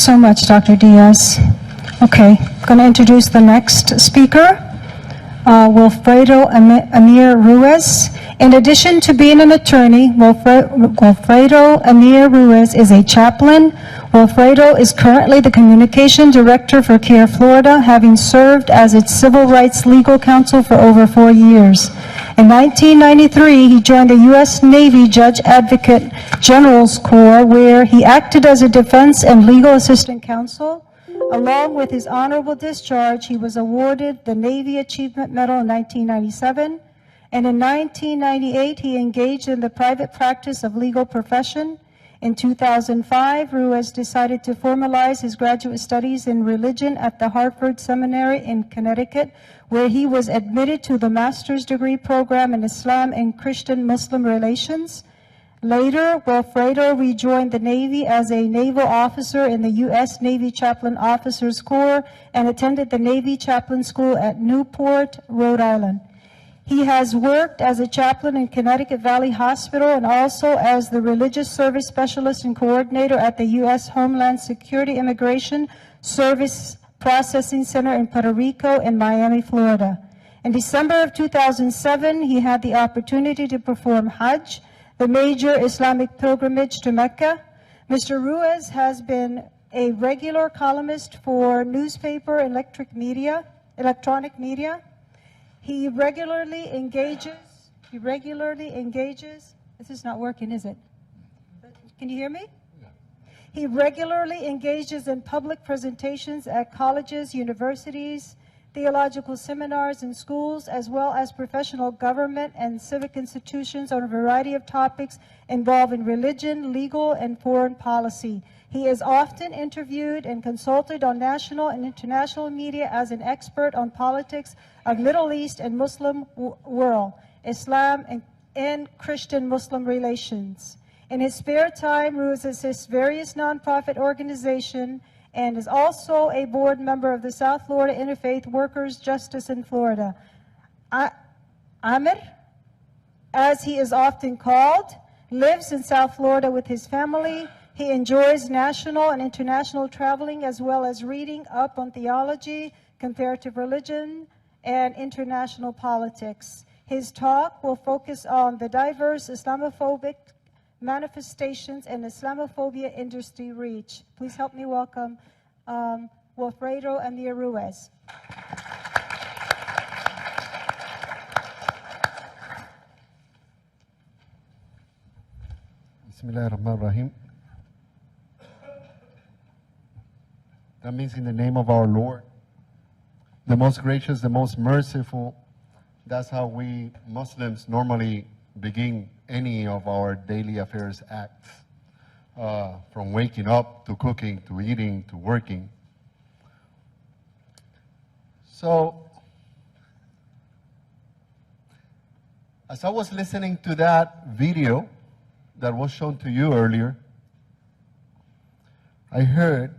so much, Dr. Diaz. Okay, I'm going to introduce the next speaker, Wilfredo Amir Ruiz. In addition to being an attorney, Wilfredo Amir Ruiz is a chaplain. Wilfredo is currently the communication director for CAIR-Florida, having served as its civil rights legal counsel for over 4 years. In 1993, he joined the U.S. Navy Judge Advocate General's Corps, where he acted as a defense and legal assistant counsel. Along with his honorable discharge, he was awarded the Navy Achievement Medal in 1997. And in 1998, he engaged in the private practice of legal profession. In 2005, Ruiz decided to formalize his graduate studies in religion at the Harvard Seminary in Connecticut, where he was admitted to the master's degree program in Islam and Christian-Muslim relations. Later, Wilfredo rejoined the Navy as a naval officer in the U.S. Navy Chaplain Officers Corps and attended the Navy Chaplain School at Newport, Rhode Island. He has worked as a chaplain in Connecticut Valley Hospital and also as the Religious Service Specialist and Coordinator at the U.S. Homeland Security Immigration Service Processing Center in Puerto Rico and Miami, Florida. In December of 2007, he had the opportunity to perform Hajj, the major Islamic pilgrimage to Mecca. Mr. Ruiz has been a regular columnist for newspaper, electronic media. He regularly engages, this is not working, is it? Can you hear me? Yeah. He regularly engages in public presentations at colleges, universities, theological seminars and schools, as well as professional government and civic institutions on a variety of topics involving religion, legal, and foreign policy. He is often interviewed and consulted on national and international media as an expert on politics of Middle East and Muslim world, Islam and Christian-Muslim relations. In his spare time, Ruiz assists various nonprofit organizations and is also a board member of the South Florida Interfaith Workers Justice in Florida. Amir, as he is often called, lives in South Florida with his family. He enjoys national and international traveling as well as reading up on theology, comparative religion, and international politics. His talk will focus on the diverse Islamophobic manifestations and Islamophobia industry reach. Please help me welcome Wilfredo Amir Ruiz. Bismillahirrahmanirrahim. That means in the name of our Lord, the most gracious, the most merciful. That's how we Muslims normally begin any of our daily affairs acts, from waking up to cooking to eating to working. So, as I was listening to that video that was shown to you earlier, I heard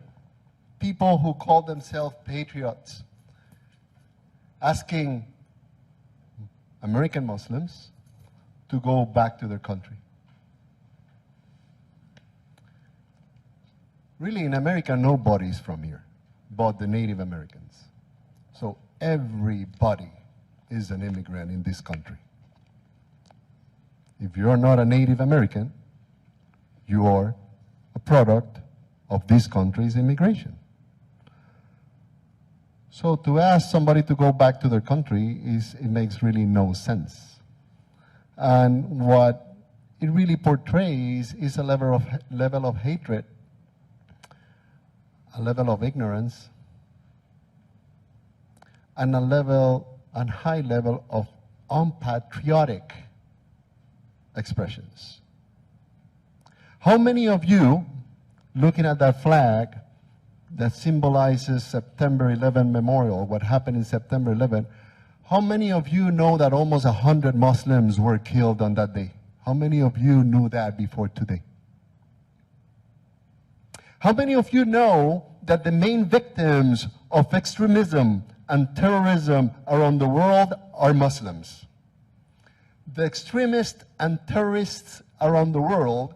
people who call themselves patriots asking American Muslims to go back to their country. Really, in America, nobody's from here but the Native Americans. So everybody is an immigrant in this country. If you're not a Native American, you are a product of this country's immigration. So to ask somebody to go back to their country, it makes really no sense. And what it really portrays is a level of hatred, a level of ignorance, and a high level of unpatriotic expressions. How many of you, looking at that flag that symbolizes September 11 memorial, what happened in September 11, how many of you know that almost 100 Muslims were killed on that day? How many of you knew that before today? How many of you know that the main victims of extremism and terrorism around the world are Muslims? The extremists and terrorists around the world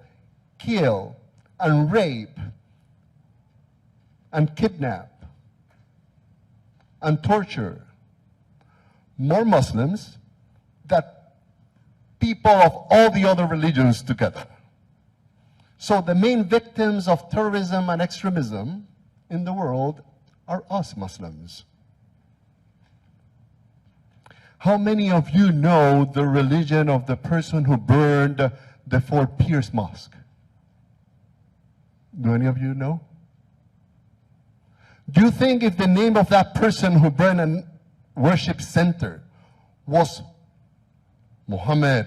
kill and rape and kidnap and torture more Muslims than people of all the other religions together. So the main victims of terrorism and extremism in the world are us Muslims. How many of you know the religion of the person who burned the Fort Pierce Mosque? Do any of you know? Do you think if the name of that person who burned a worship center was Muhammad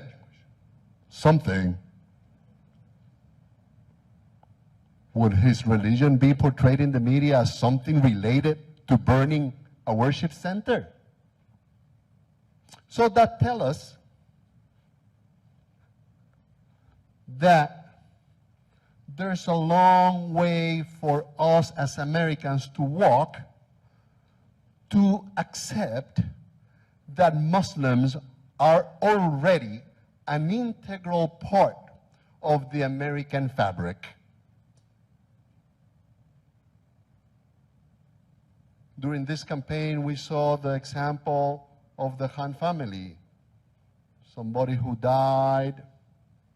something, would his religion be portrayed in the media as something related to burning a worship center? So that tells us that there's a long way for us as Americans to walk to accept that Muslims are already an integral part of the American fabric. During this campaign, we saw the example of the Han family. Somebody who died,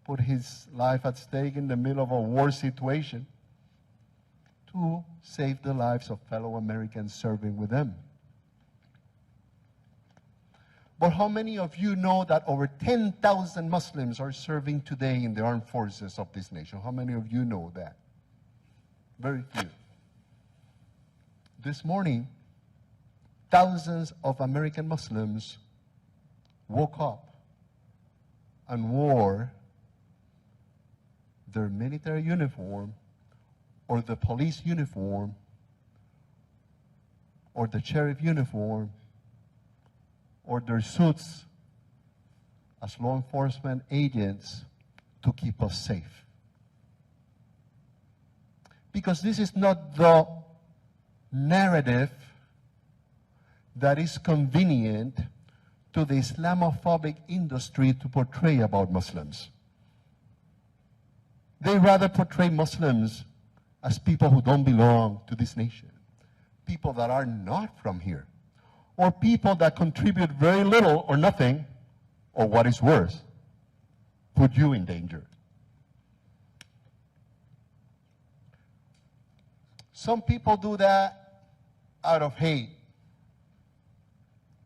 put his life at stake in the middle of a war situation to save the lives of fellow Americans serving with them. But how many of you know that over 10,000 Muslims are serving today in the armed forces of this nation? How many of you know that? Very few. This morning, thousands of American Muslims woke up and wore their military uniform or the police uniform or the sheriff uniform or their suits as law enforcement agents to keep us safe. Because this is not the narrative that is convenient to the Islamophobic industry to portray about Muslims. They rather portray Muslims as people who don't belong to this nation, people that are not from here, or people that contribute very little or nothing, or what is worse, put you in danger. Some people do that out of hate.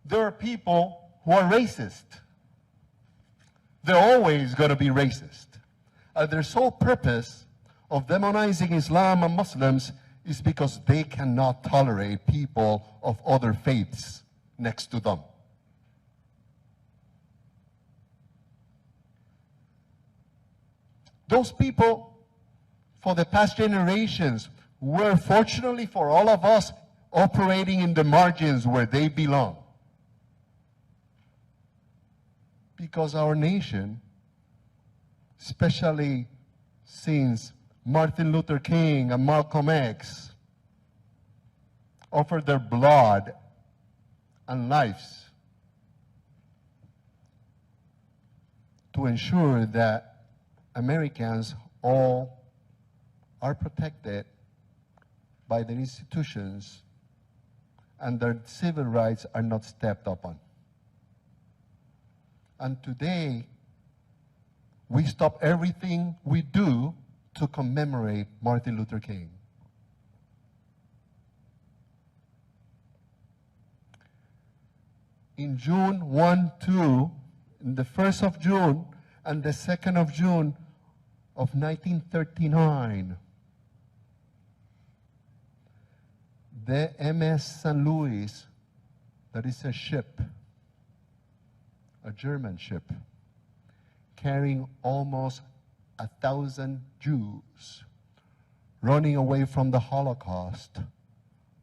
There are people who are racist. They're always going to be racist. Their sole purpose of demonizing Islam and Muslims is because they cannot tolerate people of other faiths next to them. Those people, for the past generations, were fortunately for all of us operating in the margins where they belong. Because our nation, especially since Martin Luther King and Malcolm X offered their blood and lives to ensure that Americans all are protected by the institutions and their civil rights are not stepped upon. And today, we stop everything we do to commemorate Martin Luther King. In June 1, 2, in the 1st of June and the 2nd of June of 1939, the MS San Luis, that is a ship, a German ship, carrying almost 1,000 Jews running away from the Holocaust,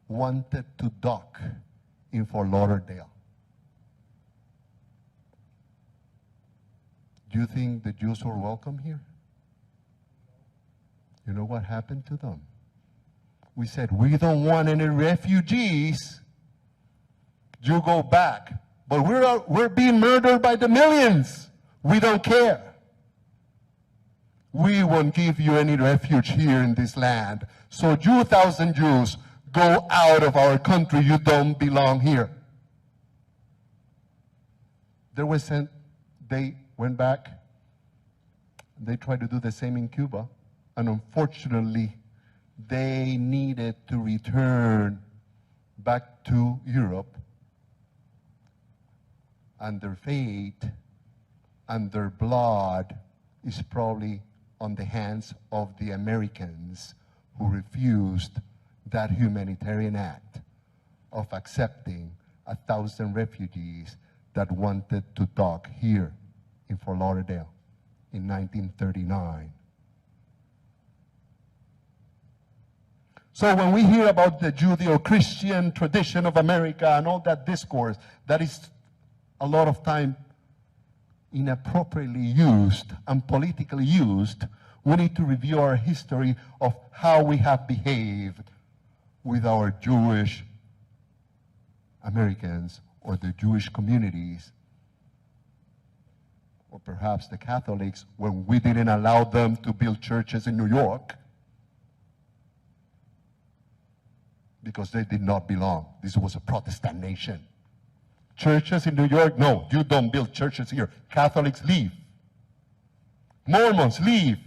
wanted to dock in Fort Lauderdale. Do you think the Jews were welcome here? You know what happened to them? We said, we don't want any refugees. You go back. But we're being murdered by the millions. We don't care. We won't give you any refuge here in this land. So you 1,000 Jews, Go out of our country. You don't belong here. They went back. They tried to do the same in Cuba. And unfortunately, they needed to return back to Europe. And their fate and their blood is probably on the hands of the Americans who refused that humanitarian act of accepting 1,000 refugees that wanted to dock here in Fort Lauderdale in 1939. So when we hear about the Judeo-Christian tradition of America and all that discourse, that is a lot of time inappropriately used and politically used, we need to review our history of how we have behaved with our Jewish Americans or the Jewish communities, or perhaps the Catholics, when we didn't allow them to build churches in New York because they did not belong. This was a Protestant nation. Churches in New York, no, you don't build churches here. Catholics, leave. Mormons, leave.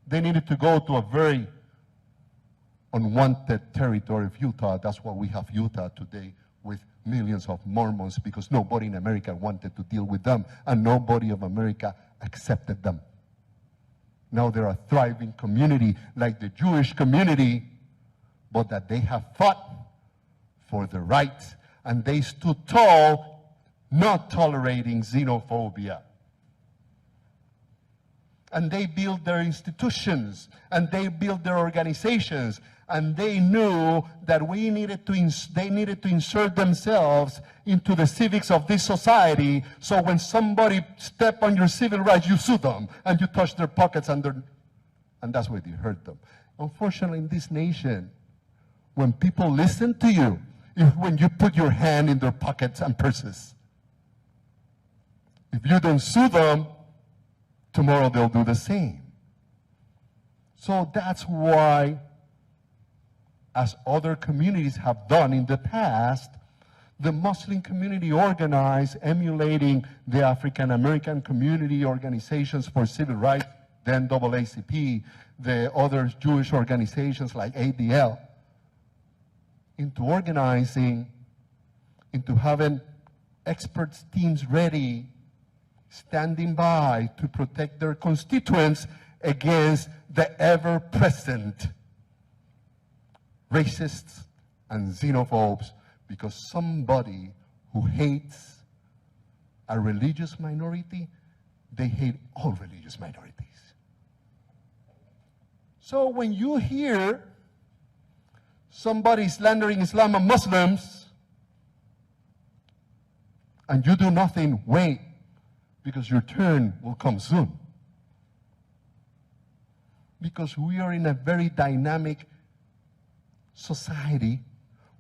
They needed to go to a very unwanted territory of Utah. That's why we have Utah today with millions of Mormons, because nobody in America wanted to deal with them, and nobody of America accepted them. Now they're a thriving community like the Jewish community, but that they have fought for the rights, and they stood tall, not tolerating xenophobia. And they built their institutions, and they built their organizations, and they knew that they needed to insert themselves into the civics of this society, so when somebody stepped on your civil rights, you sue them, and you touch their pockets, and that's where you hurt them. Unfortunately, in this nation, when people listen to you, when you put your hand in their pockets and purses, if you don't sue them, tomorrow they'll do the same. So that's why, as other communities have done in the past, the Muslim community organized, emulating the African American community organizations for civil rights, then AACP, the other Jewish organizations like ADL, into organizing, into having experts teams ready, standing by to protect their constituents against the ever-present racists and xenophobes, because somebody who hates a religious minority, they hate all religious minorities. So when you hear somebody slandering Islam and Muslims, and you do nothing, wait, because your turn will come soon. Because we are in a very dynamic society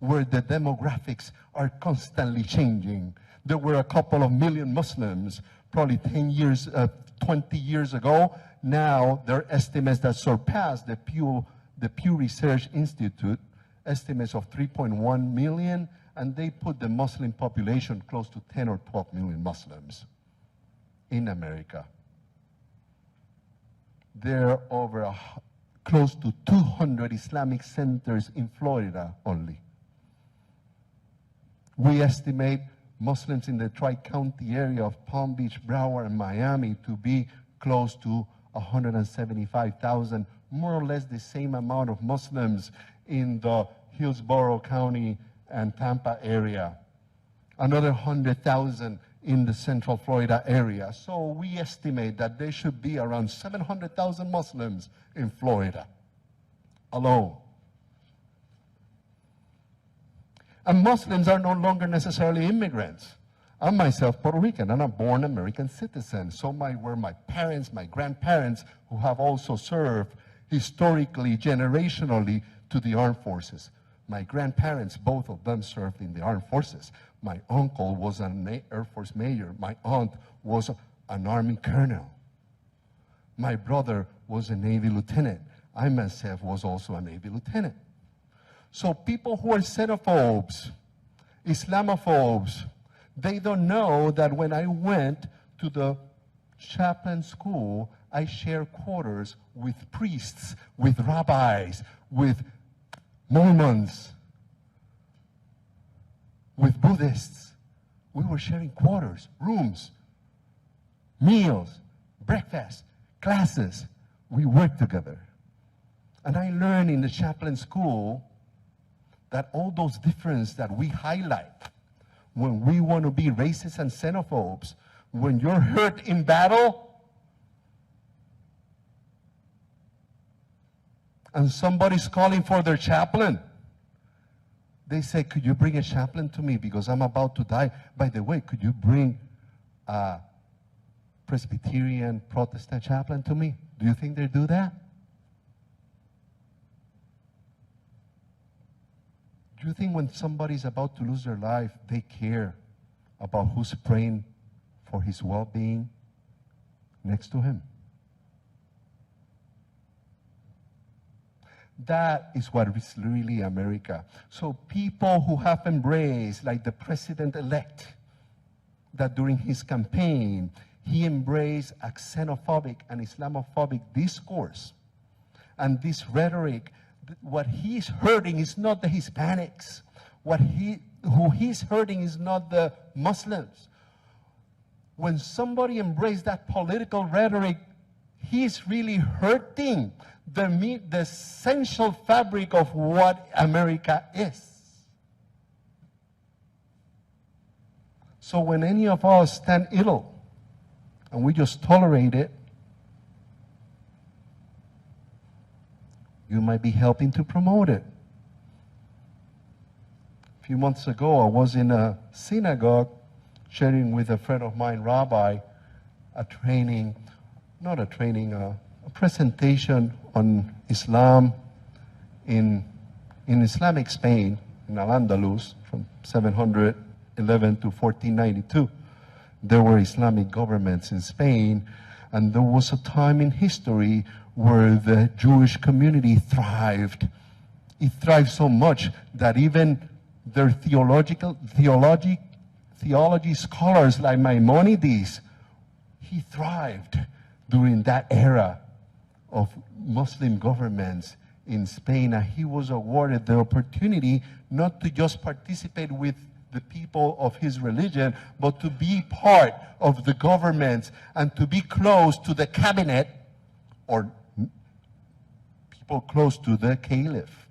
where the demographics are constantly changing. There were a couple of million Muslims probably 20 years ago. Now there are estimates that surpass the Pew Research Institute estimates of 3.1 million, and they put the Muslim population close to 10 or 12 million Muslims in America. There are over close to 200 Islamic centers in Florida only. We estimate Muslims in the Tri-County area of Palm Beach, Broward, and Miami to be close to 175,000, more or less the same amount of Muslims in the Hillsborough County and Tampa area. Another 100,000 in the Central Florida area. So we estimate that there should be around 700,000 Muslims in Florida alone. And Muslims are no longer necessarily immigrants. I'm myself Puerto Rican, and I'm a born American citizen. So were my parents, my grandparents, who have also served historically, generationally, to the armed forces. My grandparents, both of them served in the armed forces. My uncle was an Air Force major. My aunt was an Army colonel. My brother was a Navy lieutenant. I myself was also a Navy lieutenant. So people who are xenophobes, Islamophobes, they don't know that when I went to the chaplain school, I shared quarters with priests, with rabbis, with Mormons, with Buddhists. We were sharing quarters, rooms, meals, breakfast, classes. We worked together. And I learned in the chaplain school that all those differences that we highlight when we want to be racist and xenophobes, when you're hurt in battle and somebody's calling for their chaplain, they say, could you bring a chaplain to me because I'm about to die? By the way, could you bring a Presbyterian Protestant chaplain to me? Do you think they do that? Do you think when somebody's about to lose their life, they care about who's praying for his well-being next to him? That is what is really America. So people who have embraced, like the president-elect, that during his campaign, he embraced a xenophobic and Islamophobic discourse. And this rhetoric, what he's hurting is not the Hispanics. Who he's hurting is not the Muslims. When somebody embraces that political rhetoric, he's really hurting the essential fabric of what America is. So when any of us stand ill and we just tolerate it, you might be helping to promote it. A few months ago, I was in a synagogue sharing with a friend of mine, rabbi, a presentation on Islam in Islamic Spain, in Al-Andalus, from 711 to 1492. There were Islamic governments in Spain, and there was a time in history where the Jewish community thrived. It thrived so much that even their theology scholars like Maimonides, he thrived during that era of Muslim governments in Spain, and he was awarded the opportunity not to just participate with the people of his religion, but to be part of the government and to be close to the cabinet or people close to the caliph.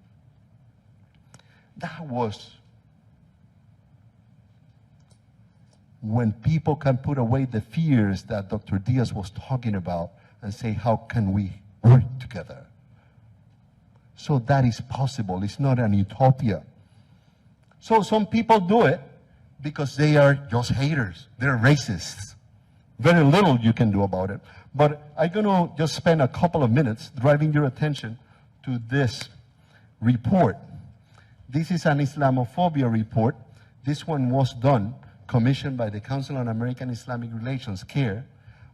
That was when people can put away the fears that Dr. Diaz was talking about and say, how can we work together? So that is possible. It's not an utopia. So some people do it because they are just haters. They're racists. Very little you can do about it. But I'm going to just spend a couple of minutes driving your attention to this report. This is an Islamophobia report. This one was done, commissioned by the Council on American Islamic Relations, CAIR,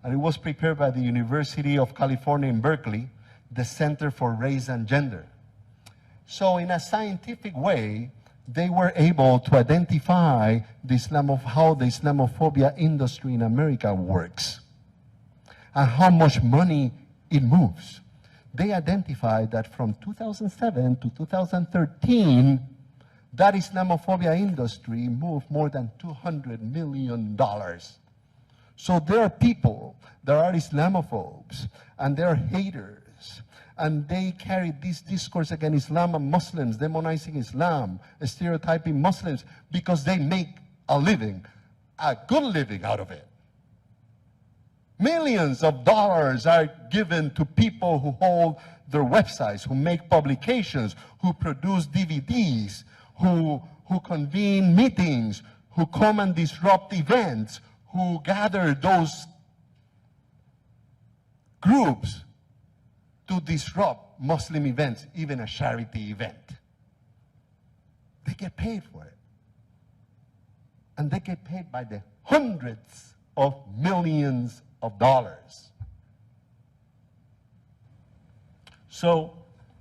and it was prepared by the University of California in Berkeley, the Center for Race and Gender. So in a scientific way, they were able to identify how the Islamophobia industry in America works and how much money it moves. They identified that from 2007 to 2013, that Islamophobia industry moved more than $200 million. So there are people that are Islamophobes, and they're haters, and they carry this discourse against Islam and Muslims, demonizing Islam, stereotyping Muslims, because they make a living, a good living out of it. Millions of dollars are given to people who hold their websites, who make publications, who produce DVDs, who convene meetings, who come and disrupt events, who gather those groups to disrupt Muslim events, even a charity event. They get paid for it. And they get paid by the hundreds of millions of dollars. So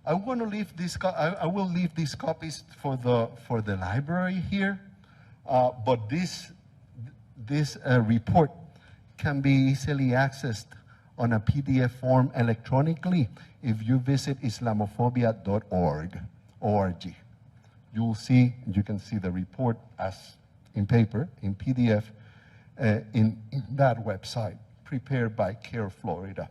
I want to leave this. I will leave these copies for the library here, but this report can be easily accessed on a PDF form electronically if you visit Islamophobia.org. You can see the report as in paper, in PDF, in that website, prepared by CAIR-Florida.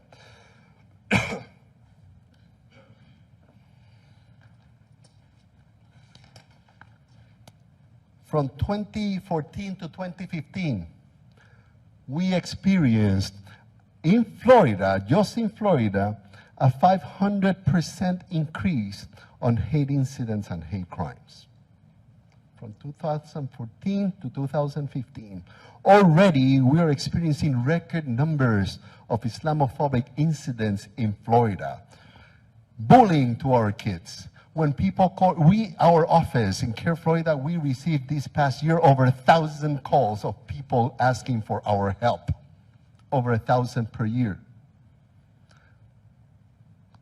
From 2014 to 2015, we experienced in Florida, just in Florida, a 500% increase on hate incidents and hate crimes. From 2014 to 2015. Already, we are experiencing record numbers of Islamophobic incidents in Florida. Bullying to our kids. When people call, our office in CAIR-Florida, we received this past year over 1,000 calls of people asking for our help. Over 1,000 per year.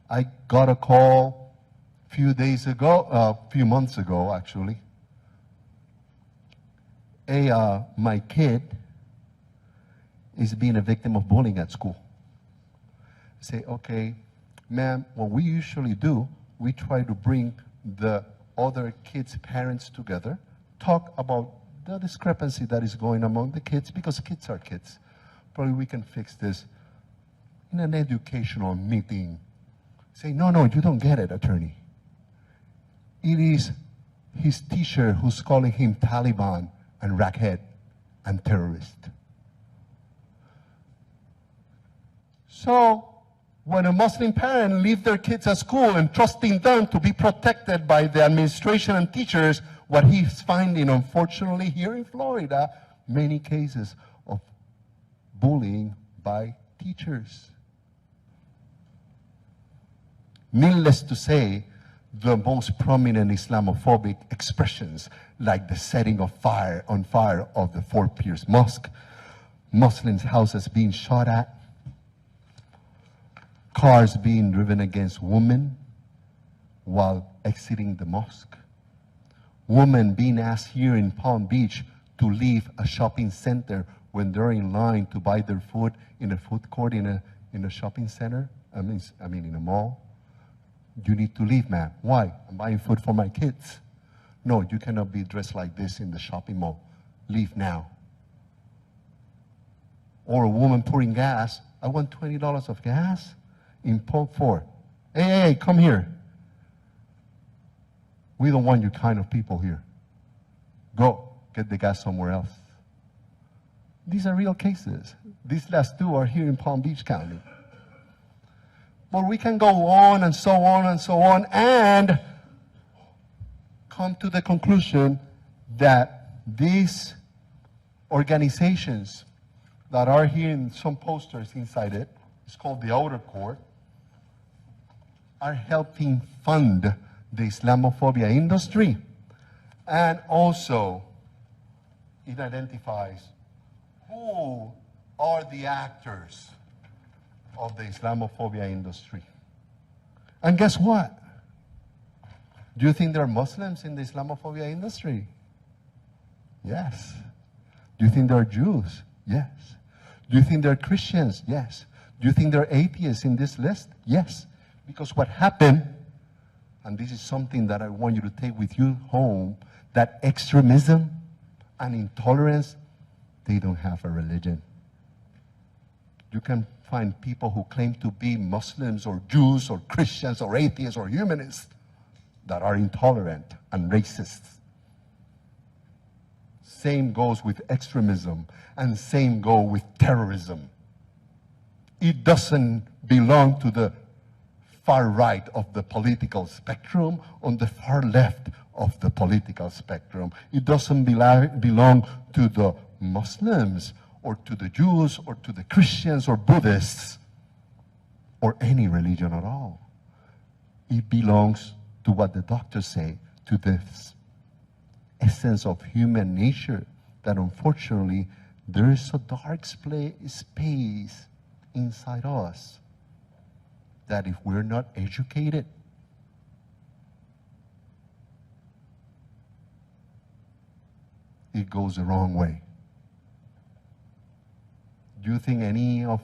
I got a call a few months ago actually. My kid is being a victim of bullying at school. I say, okay, ma'am, what we usually do, we try to bring the other kids' parents together, talk about the discrepancy that is going among the kids, because kids are kids. Probably we can fix this in an educational meeting. Say, no, you don't get it, attorney. It is his teacher who's calling him Taliban and rackhead and terrorist. So, when a Muslim parent leaves their kids at school and trusting them to be protected by the administration and teachers, what he's finding, unfortunately, here in Florida, many cases of bullying by teachers. Needless to say, the most prominent Islamophobic expressions, like the setting on fire of the Fort Pierce Mosque, Muslims' houses being shot at, cars being driven against women while exiting the mosque, women being asked here in Palm Beach to leave a shopping center when they're in line to buy their food in a food court in a shopping center, I mean in a mall. You need to leave, ma'am. Why? I'm buying food for my kids. No, you cannot be dressed like this in the shopping mall. Leave now. Or a woman pouring gas. I want $20 of gas in Port 4. Hey, come here. We don't want you kind of people here. Go, get the gas somewhere else. These are real cases. These last two are here in Palm Beach County. But we can go on and so on and so on and come to the conclusion that these organizations that are here in some posters inside it, it's called the Outer Court, are helping fund the Islamophobia industry. And also, it identifies who are the actors of the Islamophobia industry. And guess what? Do you think there are Muslims in the Islamophobia industry? Yes. Do you think there are Jews? Yes. Do you think there are Christians? Yes. Do you think there are atheists in this list? Yes. Because what happened, and this is something that I want you to take with you home, that extremism and intolerance, they don't have a religion. You can find people who claim to be Muslims or Jews or Christians or atheists or humanists that are intolerant and racist. Same goes with extremism, and same goes with terrorism. It doesn't belong to the far right of the political spectrum, on the far left of the political spectrum. It doesn't belong to the Muslims or to the Jews or to the Christians or Buddhists or any religion at all. It belongs to what the doctors say, to this essence of human nature, that unfortunately there is a dark space inside us that if we're not educated, it goes the wrong way. Do you think any of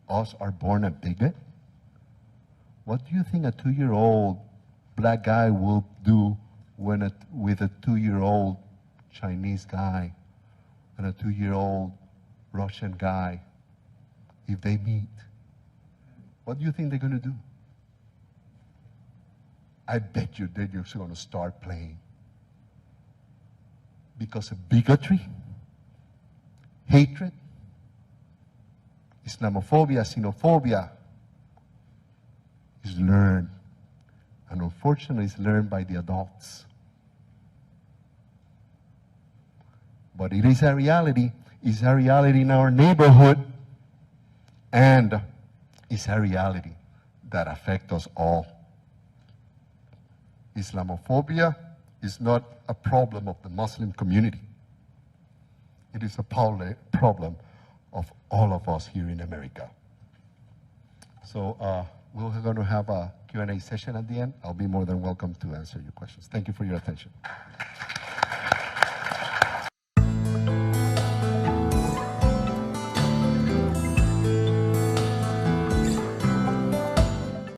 us are born a bigot? What do you think a 2-year-old black guy will do with a 2-year-old Chinese guy and a 2-year-old Russian guy if they meet? What do you think they're going to do? I bet you they're just going to start playing. Because of bigotry, hatred, Islamophobia, xenophobia is learned. And unfortunately, it's learned by the adults. But it is a reality. It's a reality in our neighborhood. And it's a reality that affects us all. Islamophobia is not a problem of the Muslim community. It is a problem of all of us here in America. So we're going to have a Q&A session at the end. I'll be more than welcome to answer your questions. Thank you for your attention.